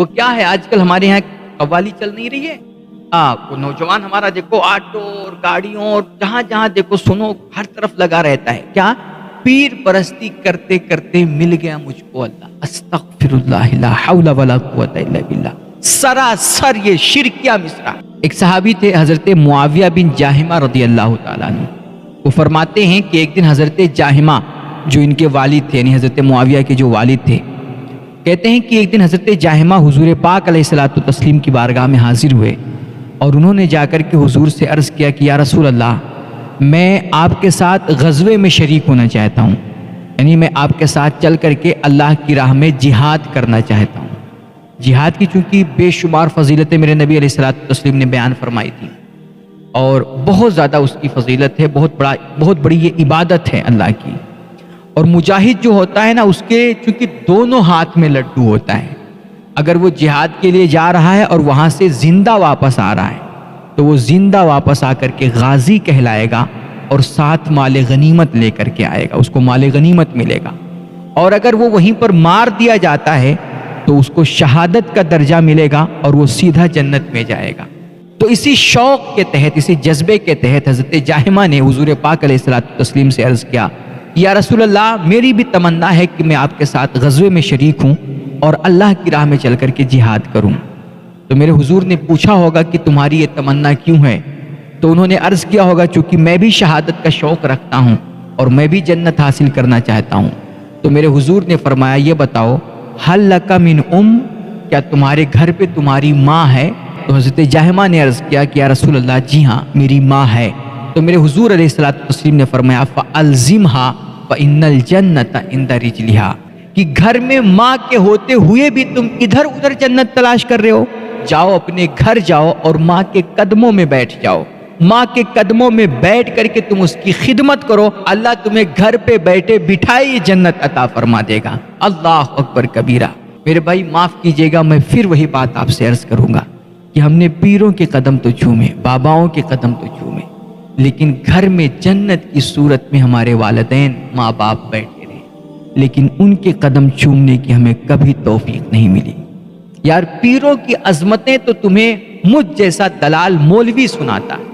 وہ کیا ہے، آج کل ہمارے یہاں قوالی چل نہیں رہی ہے، وہ نوجوان ہمارا دیکھو آٹو اور گاڑیوں اور جہاں جہاں دیکھو سنو ہر طرف لگا رہتا ہے، کیا پیر پرستی کرتے کرتے مل گیا مجھ کو اللہ، استغفر اللہ لا حول ولا قوت الا باللہ، سراسر یہ شرکیہ مصرع۔ ایک صحابی تھے حضرت معاویہ بن جاہمہ رضی اللہ تعالیٰ عنہ، وہ فرماتے ہیں کہ ایک دن حضرت جاہمہ جو ان کے والد تھے، یعنی حضرت معاویہ کے جو والد تھے، کہتے ہیں کہ ایک دن حضرت جاہمہ حضور پاک علیہ الصلوۃ والتسلیم کی بارگاہ میں حاضر ہوئے اور انہوں نے جا کر کے حضور سے عرض کیا کہ یا رسول اللہ، میں آپ کے ساتھ غزوے میں شریک ہونا چاہتا ہوں، یعنی میں آپ کے ساتھ چل کر کے اللہ کی راہ میں جہاد کرنا چاہتا ہوں۔ جہاد کی چونکہ بے شمار فضیلتیں میرے نبی علیہ الصلوۃ والتسلیم نے بیان فرمائی تھی اور بہت زیادہ اس کی فضیلت ہے، بہت بڑی یہ عبادت ہے اللہ کی۔ اور مجاہد جو ہوتا ہے نا، اس کے چونکہ دونوں ہاتھ میں لڈو ہوتا ہے، اگر وہ جہاد کے لیے جا رہا ہے اور وہاں سے زندہ واپس آ رہا ہے تو وہ زندہ واپس آ کر کے غازی کہلائے گا اور ساتھ مال غنیمت لے کر کے آئے گا، اس کو مال غنیمت ملے گا۔ اور اگر وہ وہیں پر مار دیا جاتا ہے تو اس کو شہادت کا درجہ ملے گا اور وہ سیدھا جنت میں جائے گا۔ تو اسی شوق کے تحت، اسی جذبے کے تحت حضرت جاہمہ نے حضور پاک علیہ الصلوۃ والتسلیم سے عرض کیا یا رسول اللہ، میری بھی تمنا ہے کہ میں آپ کے ساتھ غزوے میں شریک ہوں اور اللہ کی راہ میں چل کر کے جہاد کروں۔ تو میرے حضور نے پوچھا ہوگا کہ تمہاری یہ تمنا کیوں ہے؟ تو انہوں نے عرض کیا ہوگا چونکہ میں بھی شہادت کا شوق رکھتا ہوں اور میں بھی جنت حاصل کرنا چاہتا ہوں۔ تو میرے حضور نے فرمایا یہ بتاؤ، حل لک من کیا تمہارے گھر پہ تمہاری ماں ہے؟ تو حضرت جاہمہ نے عرض کیا کہ یا رسول اللہ جی ہاں میری ماں ہے۔ تو میرے حضور علیہ الصلوۃ والتسلیم نے فرمایا فَأَلْزِمْهَا فَإِنَّ الْجَنَّةَ عِنْدَ رِجْلِهَا، کہ گھر میں ماں کے ہوتے ہوئے بھی تم ادھر ادھر جنت تلاش کر رہے ہو، جاؤ اپنے گھر جاؤ اور ماں کے قدموں میں بیٹھ جاؤ، ماں کے قدموں میں بیٹھ کر کے تم اس کی خدمت کرو، اللہ تمہیں گھر پہ بیٹھے بٹھائے جنت عطا فرما دے گا۔ اللہ اکبر کبیرہ۔ میرے بھائی معاف کیجئے گا، میں پھر وہی بات آپ سے عرض کروں گا کہ ہم نے پیروں کے قدم تو چومے، باباؤں کے قدم تو چومے، لیکن گھر میں جنت کی صورت میں ہمارے والدین ماں باپ بیٹھے رہے، لیکن ان کے قدم چومنے کی ہمیں کبھی توفیق نہیں ملی۔ یار پیروں کی عظمتیں تو تمہیں مجھ جیسا دلال مولوی سناتا ہے،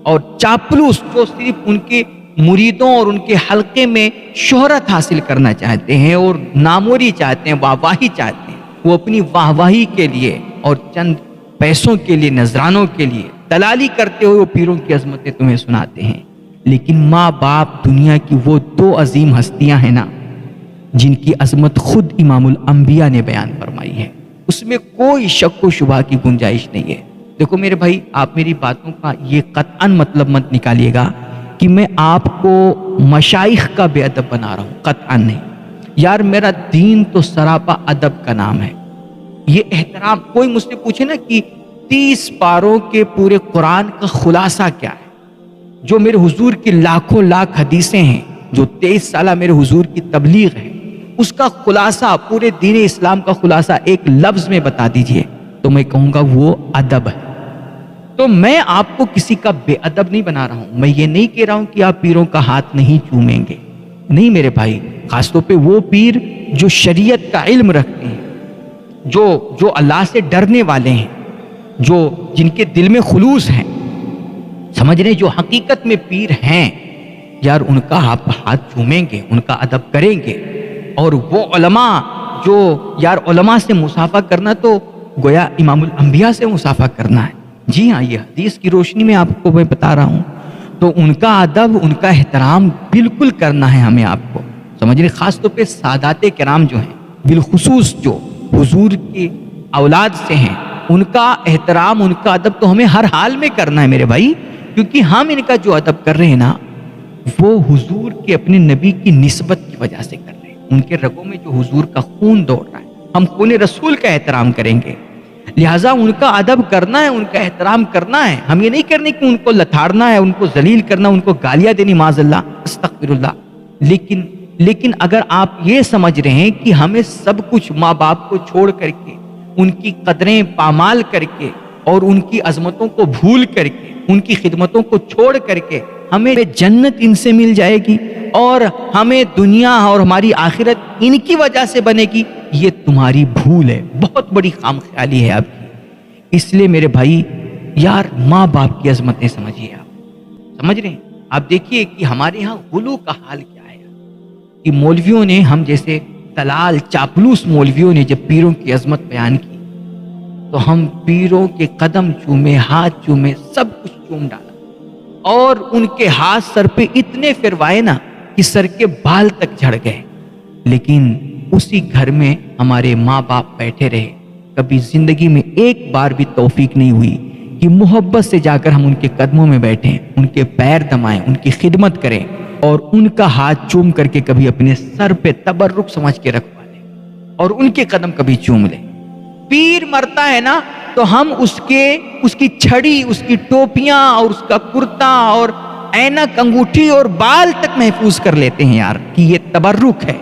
اور چاپلوس جو صرف ان کے مریدوں اور ان کے حلقے میں شہرت حاصل کرنا چاہتے ہیں اور ناموری چاہتے ہیں، واہواہی چاہتے ہیں، وہ اپنی واہواہی کے لیے اور چند پیسوں کے لیے، نذرانوں کے لیے دلالی کرتے ہوئے وہ پیروں کی عظمتیں تمہیں سناتے ہیں۔ لیکن ماں باپ دنیا کی وہ دو عظیم ہستیاں ہیں نا جن کی عظمت خود امام الانبیاء نے بیان فرمائی ہے، اس میں کوئی شک و شبہ کی گنجائش نہیں ہے۔ دیکھو میرے بھائی، آپ میری باتوں کا یہ قطعاً مطلب مت نکالیے گا کہ میں آپ کو مشائخ کا بے ادب بنا رہا ہوں، قطعاً نہیں۔ یار میرا دین تو سراپا ادب کا نام ہے، یہ احترام۔ کوئی مجھ سے پوچھے نا کہ 30 پاروں کے پورے قرآن کا خلاصہ کیا ہے، جو میرے حضور کی لاکھوں لاکھ حدیثیں ہیں، جو 23 سالہ میرے حضور کی تبلیغ ہے، اس کا خلاصہ، پورے دین اسلام کا خلاصہ ایک لفظ میں بتا دیجئے تو میں کہوں گا وہ ادب ہے۔ تو میں آپ کو کسی کا بے ادب نہیں بنا رہا ہوں، میں یہ نہیں کہہ رہا ہوں کہ آپ پیروں کا ہاتھ نہیں چومیں گے، نہیں میرے بھائی، خاص طور پہ وہ پیر جو شریعت کا علم رکھتے ہیں، جو اللہ سے ڈرنے والے ہیں، جن کے دل میں خلوص ہیں، سمجھ رہے، جو حقیقت میں پیر ہیں، یار ان کا آپ ہاتھ چومیں گے، ان کا ادب کریں گے۔ اور وہ علماء جو، یار علماء سے مصافحہ کرنا تو گویا امام الانبیاء سے مصافحہ کرنا ہے۔ جی ہاں، یہ حدیث کی روشنی میں آپ کو میں بتا رہا ہوں، تو ان کا ادب، ان کا احترام بالکل کرنا ہے ہمیں، آپ کو سمجھ رہے۔ خاص طور پہ سادات کرام جو ہیں، بالخصوص جو حضور کی اولاد سے ہیں، ان کا احترام، ان کا ادب تو ہمیں ہر حال میں کرنا ہے میرے بھائی، کیونکہ ہم ان کا جو ادب کر رہے ہیں نا، وہ حضور کے اپنے نبی کی نسبت کی وجہ سے کر رہے ہیں۔ ان کے رگوں میں جو حضور کا خون دوڑ رہا ہے، ہم خون رسول کا احترام کریں گے، لہٰذا ان کا ادب کرنا ہے، ان کا احترام کرنا ہے۔ ہم یہ نہیں کرنے کہ ان کو لتھاڑنا ہے، ان کو ذلیل کرنا، ان کو گالیاں دینی، معاذ اللہ، استغفر اللہ۔ لیکن اگر آپ یہ سمجھ رہے ہیں کہ ہمیں سب کچھ ماں باپ کو چھوڑ کر کے، ان کی قدریں پامال کر کے اور ان کی عظمتوں کو بھول کر کے، ان کی خدمتوں کو چھوڑ کر کے ہمیں جنت ان سے مل جائے گی اور ہمیں دنیا اور ہماری آخرت ان کی وجہ سے بنے گی، یہ تمہاری بھول ہے، بہت بڑی خام خیالی ہے آپ کی۔ اس لیے میرے بھائی یار ماں باپ کی عظمتیں سمجھیے، آپ سمجھ رہے ہیں؟ آپ دیکھیے کہ ہمارے یہاں غلو کا حال کیا ہے کہ مولویوں نے، ہم جیسے دلال چاپلوس مولویوں نے جب پیروں کی عظمت بیان کی تو ہم پیروں کے قدم چومے، ہاتھ چومے، سب کچھ چوم ڈالا، اور ان کے ہاتھ سر پہ اتنے پھروائے نا کہ سر کے بال تک جھڑ گئے۔ لیکن اسی گھر میں ہمارے ماں باپ بیٹھے رہے، کبھی زندگی میں ایک بار بھی توفیق نہیں ہوئی کہ محبت سے جا کر ہم ان کے قدموں میں بیٹھیں، ان کے پیر دمائیں، ان کی خدمت کریں، اور ان کا ہاتھ چوم کر کے کبھی اپنے سر پہ تبرک سمجھ کے رکھوا لیں اور ان کے قدم کبھی چوم لیں۔ پیر مرتا ہے نا تو ہم اس کی چھڑی، اس کی ٹوپیاں اور اس کا کرتا اور اینک، انگوٹھی اور بال تک محفوظ کر لیتے ہیں یار کہ یہ تبرک ہے،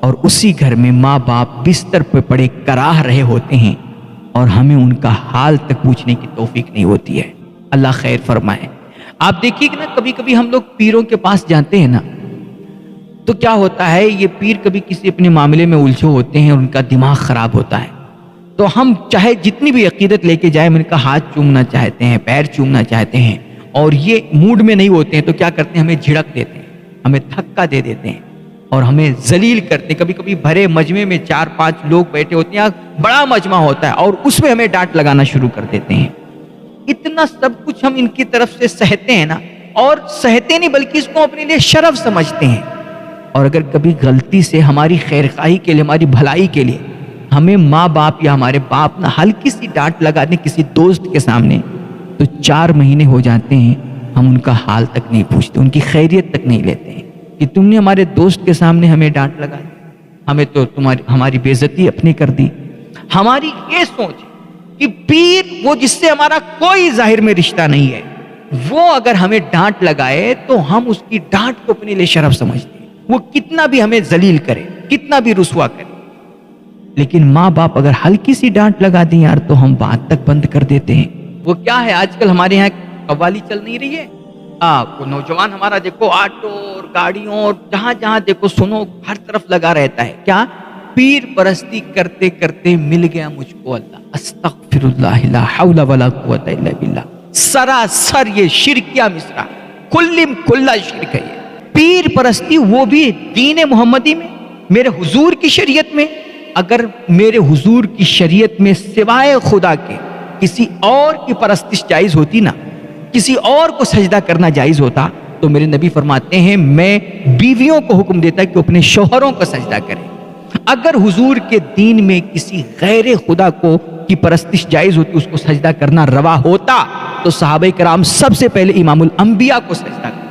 اور اسی گھر میں ماں باپ بستر پہ پڑے کراہ رہے ہوتے ہیں اور ہمیں ان کا حال تک پوچھنے کی توفیق نہیں ہوتی ہے۔ اللہ خیر فرمائے۔ آپ دیکھیے کہ نا کبھی کبھی ہم لوگ پیروں کے پاس جاتے ہیں نا تو کیا ہوتا ہے، یہ پیر کبھی کسی اپنے معاملے میں الجھے ہوتے ہیں اور ان کا دماغ خراب ہوتا ہے، تو ہم چاہے جتنی بھی عقیدت لے کے جائیں، ان کا ہاتھ چومنا چاہتے ہیں، پیر چومنا چاہتے ہیں، اور یہ موڈ میں نہیں ہوتے ہیں تو کیا کرتے ہیں، ہمیں جھڑک دیتے ہیں، ہمیں دھکا دے دیتے ہیں اور ہمیں ذلیل کرتے ہیں۔ کبھی کبھی بھرے مجمع میں 4-5 لوگ بیٹھے ہوتے ہیں، بڑا مجمع ہوتا ہے، اور اس میں ہمیں ڈانٹ لگانا شروع کر دیتے ہیں۔ اتنا سب کچھ ہم ان کی طرف سے سہتے ہیں نا، اور سہتے نہیں بلکہ اس کو اپنے لیے شرف سمجھتے ہیں۔ اور اگر کبھی غلطی سے ہماری خیرخواہی کے لیے، ہماری بھلائی کے لیے ہمیں ماں باپ یا ہمارے باپ نہ ہلکی سی ڈانٹ لگا دیں کسی دوست کے سامنے، تو 4 مہینے ہو جاتے ہیں ہم ان کا حال تک نہیں پوچھتے، ان کی خیریت تک نہیں لیتے ہیں کہ تم نے ہمارے دوست کے سامنے ہمیں ڈانٹ لگا دی، ہمیں تو ہماری بے عزتی اپنی کر دی۔ ہماری یہ سوچ کہ پیر وہ جس سے ہمارا کوئی ظاہر میں رشتہ نہیں ہے، وہ اگر ہمیں ڈانٹ لگائے تو ہم اس کی ڈانٹ کو اپنے لیے شرف سمجھتے ہیں، وہ کتنا بھی ہمیں ذلیل کرے، کتنا بھی رسوا کرے۔ لیکن ماں باپ اگر ہلکی سی ڈانٹ لگا دیں یار تو ہم بات تک بند کر دیتے ہیں۔ وہ کیا ہے آج کل ہمارے یہاں قوالی چل نہیں رہی ہے، وہ نوجوان ہمارا دیکھو آٹو اور گاڑیوں اور جہاں جہاں دیکھو سنو ہر طرف لگا رہتا ہے، کیا پیر پرستی کرتے کرتے مل گیا مجھ کو اللہ، استغفر اللہ لا حول ولا قوت الا باللہ۔ سراسر یہ شرکیہ مصرع، کلم کلہ شرک ہے یہ پیر پرستی، وہ بھی دین محمدی میں، میرے حضور کی شریعت میں۔ اگر میرے حضور کی شریعت میں سوائے خدا کے کسی اور کی پرستش جائز ہوتی نا، کسی اور کو سجدہ کرنا جائز ہوتا، تو میرے نبی فرماتے ہیں میں بیویوں کو حکم دیتا کہ اپنے شوہروں کو سجدہ کریں۔ اگر حضور کے دین میں کسی غیر خدا کو کی پرستش جائز ہوتی، اس کو سجدہ کرنا روا ہوتا، تو صحابہ کرام سب سے پہلے امام الانبیاء کو سجدہ کرتے۔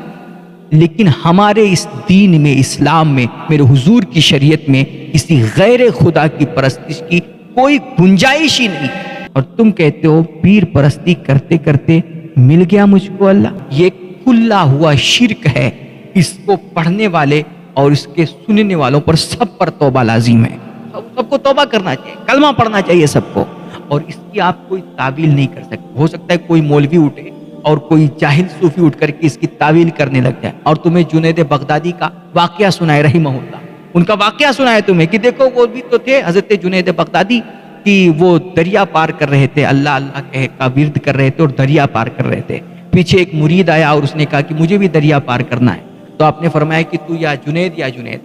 لیکن ہمارے اس دین میں، اسلام میں، میرے حضور کی شریعت میں کسی غیر خدا کی پرستش کی کوئی گنجائش ہی نہیں، اور تم کہتے ہو پیر پرستی کرتے کرتے مل گیا مجھ کو اللہ۔ یہ کھلا ہوا شرک ہے، اس کو پڑھنے والے اور اس کے سننے والوں پر سب پر توبہ لازم ہے، سب کو توبہ کرنا چاہیے، کلمہ پڑھنا چاہیے سب کو، اور اس کی آپ کوئی تعویل نہیں کر سکتے۔ ہو سکتا ہے کوئی مولوی اٹھے اور کوئی جاہل صوفی اٹھ کر کے اس کی تعویل کرنے لگ جائے اور تمہیں جنید بغدادی کا واقعہ سنائے، رحمہ اللہ، ان کا واقعہ سنائے تمہیں کہ دیکھو وہ بھی تو تھے حضرت جنید بغدادی کہ وہ دریا پار کر رہے تھے، اللہ اللہ کا ورد کر رہے تھے اور دریا پار کر رہے تھے۔ پیچھے ایک مرید آیا اور اس نے کہا کہ مجھے بھی دریا پار کرنا ہے، تو آپ نے فرمایا کہ تو یا جنید ہے،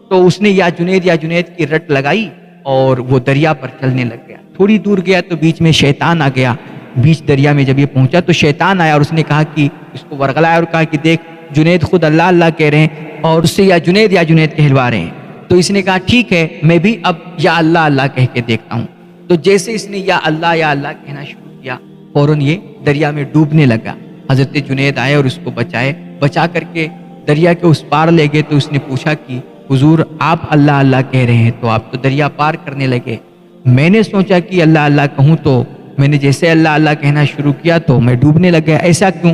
تو اس نے یا جنید کی رٹ لگائی اور وہ دریا پر چلنے لگ گیا۔ تھوڑی دور گیا تو بیچ میں شیطان آ گیا، بیچ دریا میں جب یہ پہنچا تو شیطان آیا اور اس نے کہا کہ اس کو ورغلایا اور کہا کہ دیکھ جنید خود اللہ اللہ کہہ رہے ہیں اور اس سے یا جنید کہلوا رہے ہیں۔ تو اس نے کہا ٹھیک ہے میں بھی اب یا اللہ کہہ کے دیکھتا ہوں۔ تو جیسے اس نے یا اللہ کہنا شروع کیا، فوراً یہ دریا میں ڈوبنے لگا۔ حضرت جنید آئے اور اس کو بچا کر کے دریا کے اس پار لے گئے۔ تو اس نے پوچھا کہ حضور آپ اللہ کہہ رہے ہیں تو آپ تو دریا پار کرنے لگے، میں نے سوچا کہ اللہ کہوں تو میں نے جیسے اللہ کہنا شروع کیا تو میں ڈوبنے لگ گیا، ایسا کیوں؟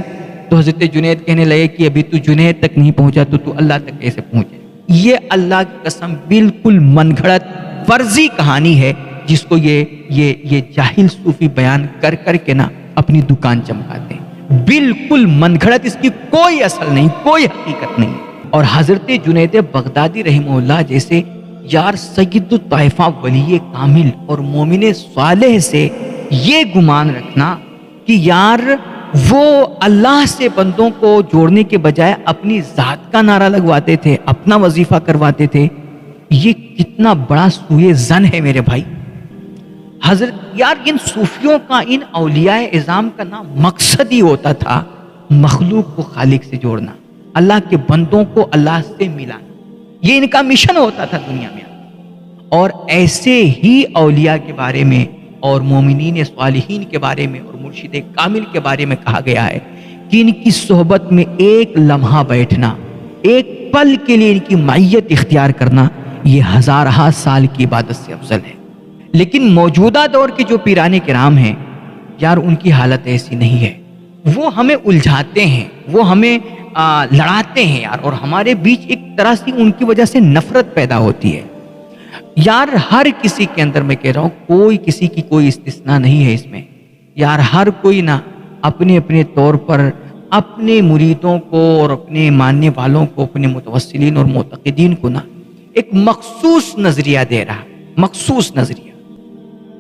تو حضرت جنید کہنے لگے کہ ابھی تو جنید تک نہیں پہنچا تو اللہ تک کیسے پہنچے؟ یہ اللہ کی قسم بالکل من گھڑت فرضی کہانی ہے جس کو یہ جاہل صوفی بیان کر کے نا اپنی دکان چمکاتے ہیں۔ بالکل من گھڑت، اس کی کوئی اصل نہیں، کوئی حقیقت نہیں۔ اور حضرت جنید بغدادی رحمہ اللہ جیسے یار سید الطائفہ ولی کامل اور مومن صالح سے یہ گمان رکھنا کہ یار وہ اللہ سے بندوں کو جوڑنے کے بجائے اپنی ذات کا نعرہ لگواتے تھے، اپنا وظیفہ کرواتے تھے، یہ کتنا بڑا سوئے زن ہے میرے بھائی۔ حضرت یار ان صوفیوں کا، ان اولیاء اعظام کا نام مقصد ہی ہوتا تھا مخلوق کو خالق سے جوڑنا، اللہ کے بندوں کو اللہ سے ملانا، یہ ان کا مشن ہوتا تھا دنیا میں۔ اور ایسے ہی اولیاء کے بارے میں اور مومنین صالحین کے بارے میں اور مرشد کامل کے بارے میں کہا گیا ہے کہ ان کی صحبت میں ایک لمحہ بیٹھنا، ایک پل کے لیے ان کی معیت اختیار کرنا، یہ ہزارہ سال کی عبادت سے افضل ہے۔ لیکن موجودہ دور کے جو پیران کرام ہیں یار، ان کی حالت ایسی نہیں ہے، وہ ہمیں الجھاتے ہیں، وہ ہمیں لڑاتے ہیں یار، اور ہمارے بیچ ایک طرح سے ان کی وجہ سے نفرت پیدا ہوتی ہے یار۔ ہر کسی کے اندر میں کہہ رہا ہوں، کوئی کسی کی کوئی استثناء نہیں ہے اس میں یار، ہر کوئی نا اپنے اپنے طور پر اپنے مریدوں کو اور اپنے ماننے والوں کو، اپنے متوسلین اور معتقدین کو نا ایک مخصوص نظریہ دے رہا، مخصوص نظریہ،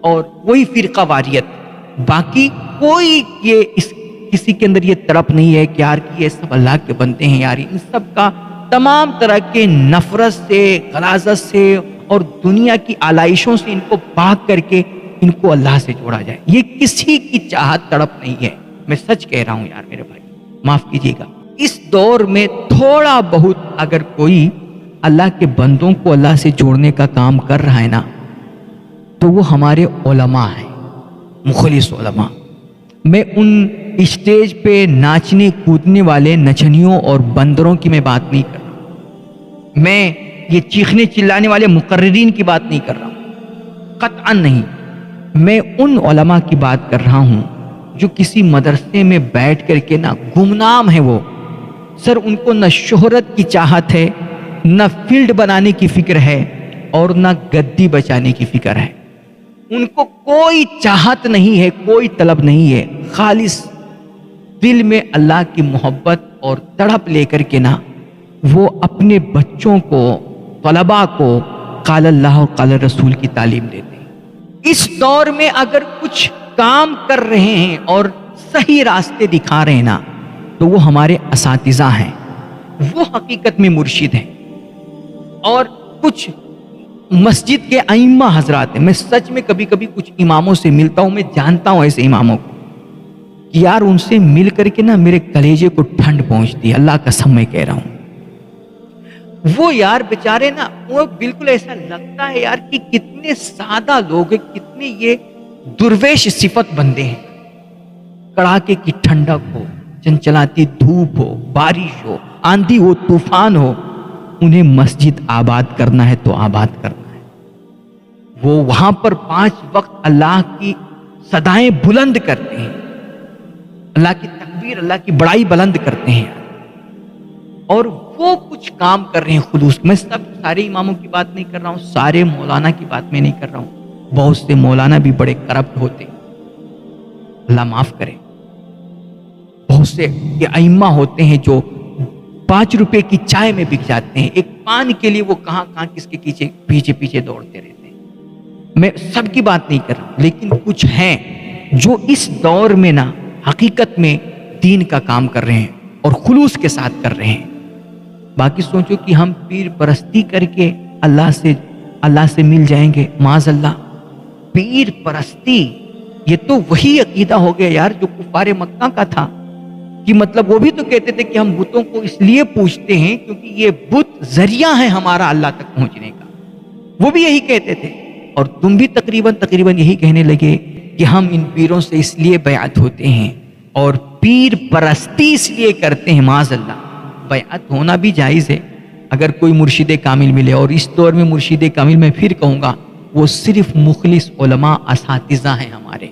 اور وہی فرقہ واریت۔ باقی کوئی یہ کسی کے اندر یہ تڑپ نہیں ہے کہ یار کہ یہ سب اللہ کے بندے ہیں یار، ان سب کا تمام طرح کے نفرت سے، غلاظت سے اور دنیا کی آلائشوں سے ان کو پاک کر کے ان کو اللہ سے جوڑا جائے، یہ کسی کی چاہت تڑپ نہیں ہے۔ میں سچ کہہ رہا ہوں یار میرے بھائی، معاف کیجیے گا، اس دور میں تھوڑا بہت اگر کوئی اللہ کے بندوں کو اللہ سے جوڑنے کا کام کر رہا ہے نا، تو وہ ہمارے علماء ہیں، مخلص علماء۔ میں ان اسٹیج پہ ناچنے کودنے والے نچنیوں اور بندروں کی میں بات نہیں کر رہا، میں یہ چیخنے چلانے والے مقررین کی بات نہیں کر رہا ہوں، قطعاً نہیں۔ میں ان علماء کی بات کر رہا ہوں جو کسی مدرسے میں بیٹھ کر کے نا گمنام ہے، وہ سر ان کو نہ شہرت کی چاہت ہے، نہ فیلڈ بنانے کی فکر ہے، اور نہ گدی بچانے کی فکر ہے۔ ان کو کوئی چاہت نہیں ہے، کوئی طلب نہیں ہے، خالص دل میں اللہ کی محبت اور تڑپ لے کر کے نا وہ اپنے بچوں کو، طلباء کو قال اللہ و قال رسول کی تعلیم دیتے ہیں۔ اس دور میں اگر کچھ کام کر رہے ہیں اور صحیح راستے دکھا رہے ہیں نا، تو وہ ہمارے اساتذہ ہیں، وہ حقیقت میں مرشد ہیں۔ اور کچھ مسجد کے ائمہ حضرات ہیں، میں سچ میں کبھی کبھی کچھ اماموں سے ملتا ہوں، میں جانتا ہوں ایسے اماموں کو کہ یار ان سے مل کر کے نا میرے کلیجے کو ٹھنڈ پہنچتی ہے، اللہ قسم میں کہہ رہا ہوں۔ وہ یار بیچارے نا، وہ بالکل ایسا لگتا ہے یار کہ کتنے سادہ لوگ ہیں، کتنے یہ درویش صفت بندے ہیں۔ کڑاکے کی ٹھنڈک ہو، چنچلاتی دھوپ ہو، بارش ہو، آندھی ہو، طوفان ہو، انہیں مسجد آباد کرنا ہے تو آباد کرنا ہے۔ وہ وہاں پر 5 وقت اللہ کی صدائیں بلند کرتے ہیں، اللہ کی تکبیر، اللہ کی بڑائی بلند کرتے ہیں، اور وہ کچھ کام کر رہے ہیں خلوص۔ میں سارے اماموں کی بات نہیں کر رہا ہوں، سارے مولانا کی بات میں نہیں کر رہا ہوں، بہت سے مولانا بھی بڑے کرپٹ ہوتے، اللہ معاف کرے۔ بہت سے یہ ائمہ ہوتے ہیں جو 5 روپے کی چائے میں بک جاتے ہیں، ایک پان کے لیے وہ کہاں کہاں کس کے پیچھے دوڑتے رہتے ہیں۔ میں سب کی بات نہیں کر رہا ہوں، لیکن کچھ ہیں جو اس دور میں نا حقیقت میں دین کا کام کر رہے ہیں اور خلوص کے ساتھ کر رہے ہیں۔ باقی سوچو کہ ہم پیر پرستی کر کے اللہ سے مل جائیں گے، معاذ اللہ۔ پیر پرستی یہ تو وہی عقیدہ ہو گیا یار جو کفار مکہ کا تھا، کہ مطلب وہ بھی تو کہتے تھے کہ ہم بتوں کو اس لیے پوجتے ہیں کیونکہ یہ بت ذریعہ ہے ہمارا اللہ تک پہنچنے کا، وہ بھی یہی کہتے تھے۔ اور تم بھی تقریباً یہی کہنے لگے کہ ہم ان پیروں سے اس لیے بیعت ہوتے ہیں اور پیر پرستی اس لیے کرتے ہیں، معاذ اللہ۔ بیعت ہونا بھی جائز ہے اگر کوئی مرشد کامل ملے، اور اس دور میں مرشد کامل میں پھر کہوں گا وہ صرف مخلص علماء اساتذہ ہیں ہمارے،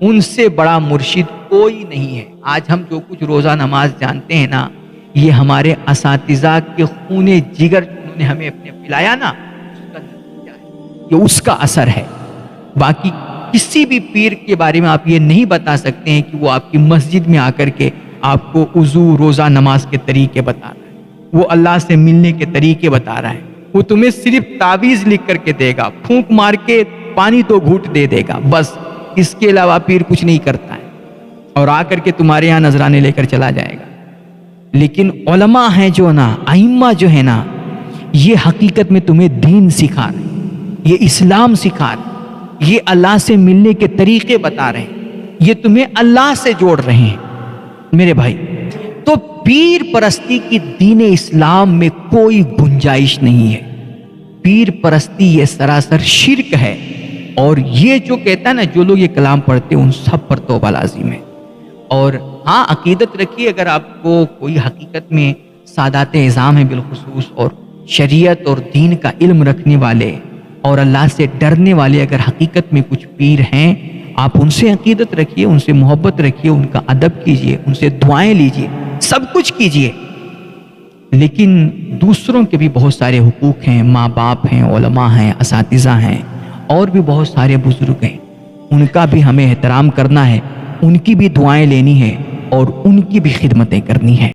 ان سے بڑا مرشد کوئی نہیں ہے۔ آج ہم جو کچھ روزہ نماز جانتے ہیں نا، یہ ہمارے اساتذہ کے خون جگر انہوں نے ہمیں اپنے پلایا نا، اس کا نتیجہ ہے، یہ اس کا اثر ہے۔ باقی کسی بھی پیر کے بارے میں آپ یہ نہیں بتا سکتے ہیں کہ وہ آپ کی مسجد میں آ کر کے آپ کو وضو، روزہ، نماز کے طریقے بتا رہا ہے، وہ اللہ سے ملنے کے طریقے بتا رہا ہے، وہ تمہیں صرف تعویذ لکھ کر کے دے گا، پھونک مار کے پانی تو گھوٹ دے دے گا، بس اس کے علاوہ پیر کچھ نہیں کرتا ہے، اور آ کر کے تمہارے یہاں نذرانے لے کر چلا جائے گا۔ لیکن علماء ہیں جو نا، ائمہ جو ہے نا، یہ حقیقت میں تمہیں دین سکھا رہے ہیں، یہ اسلام سکھا رہے ہیں، یہ اللہ سے ملنے کے طریقے بتا رہے ہیں، یہ تمہیں اللہ سے جوڑ رہے ہیں میرے بھائی۔ تو پیر پرستی کی دین اسلام میں کوئی گنجائش نہیں ہے۔ پیر پرستی یہ سراسر شرک ہے، اور یہ جو کہتا ہے نا، جو لوگ یہ کلام پڑھتے ہیں ان سب پر توبہ لازم ہے۔ اور ہاں، عقیدت رکھیے، اگر آپ کو کوئی حقیقت میں سادات اعظام ہیں بالخصوص، اور شریعت اور دین کا علم رکھنے والے اور اللہ سے ڈرنے والے اگر حقیقت میں کچھ پیر ہیں، آپ ان سے عقیدت رکھیے، ان سے محبت رکھیے، ان کا ادب کیجیے، ان سے دعائیں لیجیے، سب کچھ کیجیے۔ لیکن دوسروں کے بھی بہت سارے حقوق ہیں، ماں باپ ہیں، علماء ہیں، اساتذہ ہیں، اور بھی بہت سارے بزرگ ہیں، ان کا بھی ہمیں احترام کرنا ہے، ان کی بھی دعائیں لینی ہے، اور ان کی بھی خدمتیں کرنی ہے۔